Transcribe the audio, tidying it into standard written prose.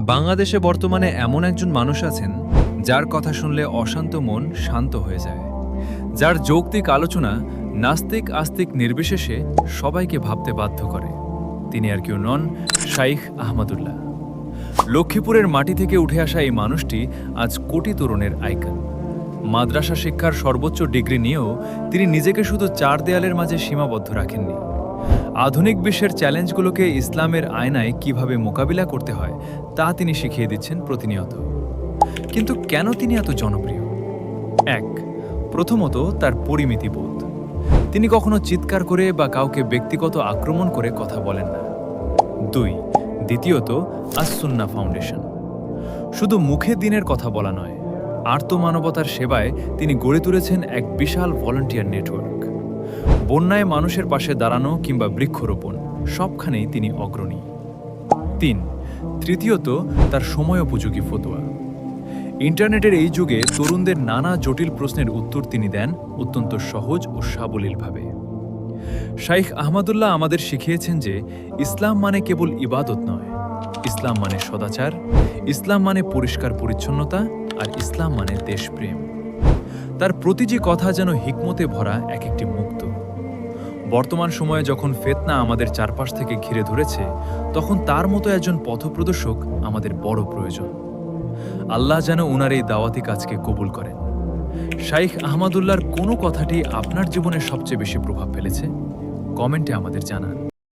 বাংলাদেশে বর্তমানে এমন একজন মানুষ আছেন যার কথা শুনলে অশান্ত মন শান্ত হয়ে যায়, যার যৌক্তিক আলোচনা নাস্তিক আস্তিক নির্বিশেষে সবাইকে ভাবতে বাধ্য করে। তিনি আর কেউ নন, শাইখ আহমদুল্লাহ। লক্ষ্মীপুরের মাটি থেকে উঠে আসা এই মানুষটি আজ কোটি তরুণের আইকন। মাদ্রাসা শিক্ষার সর্বোচ্চ ডিগ্রি নিয়েও তিনি নিজেকে শুধু চার দেয়ালের মাঝে সীমাবদ্ধ রাখেননি। আধুনিক বিশ্বের চ্যালেঞ্জগুলোকে ইসলামের আয়নায় কিভাবে মোকাবিলা করতে হয় তা তিনি শিখিয়ে দিচ্ছেন প্রতিনিয়ত। কিন্তু কেন তিনি এত জনপ্রিয়? এক, প্রথমত তার পরিমিতিবোধ। তিনি কখনো চিৎকার করে বা কাউকে ব্যক্তিগত আক্রমণ করে কথা বলেন না। দুই, দ্বিতীয়ত আস-সুন্নাহ ফাউন্ডেশন। শুধু মুখে দিনের কথা বলা নয়, আর্তমানবতার সেবায় তিনি গড়ে তুলেছেন এক বিশাল ভলান্টিয়ার নেটওয়ার্ক। বন্যায় মানুষের পাশে দাঁড়ানো কিংবা বৃক্ষরোপণ, সবখানেই তিনি অগ্রণী। তিন, তৃতীয়ত তার সময়োপযোগী ফতোয়া। ইন্টারনেটের এই যুগে তরুণদের নানা জটিল প্রশ্নের উত্তর তিনি দেন অত্যন্ত সহজ ও সাবলীলভাবে। শাইখ আহমদুল্লাহ আমাদের শিখিয়েছেন যে ইসলাম মানে কেবল ইবাদত নয়, ইসলাম মানে সদাচার, ইসলাম মানে পরিষ্কার পরিচ্ছন্নতা, আর ইসলাম মানে দেশপ্রেম। তার প্রতিটি কথা যেন হিকমতে ভরা এক একটি মুক্ত। বর্তমান সময়ে যখন ফিতনা আমাদের চারপাশ থেকে ঘিরে ধরেছে, তখন তার মতো একজন পথপ্রদর্শক আমাদের বড় প্রয়োজন। আল্লাহ যেন উনার এই দাওয়াতি কাজকে কবুল করেন। শাইখ আহমদুল্লাহর কোনো কথাটি আপনার জীবনে সবচেয়ে বেশি প্রভাব ফেলেছে? কমেন্টে আমাদের জানান।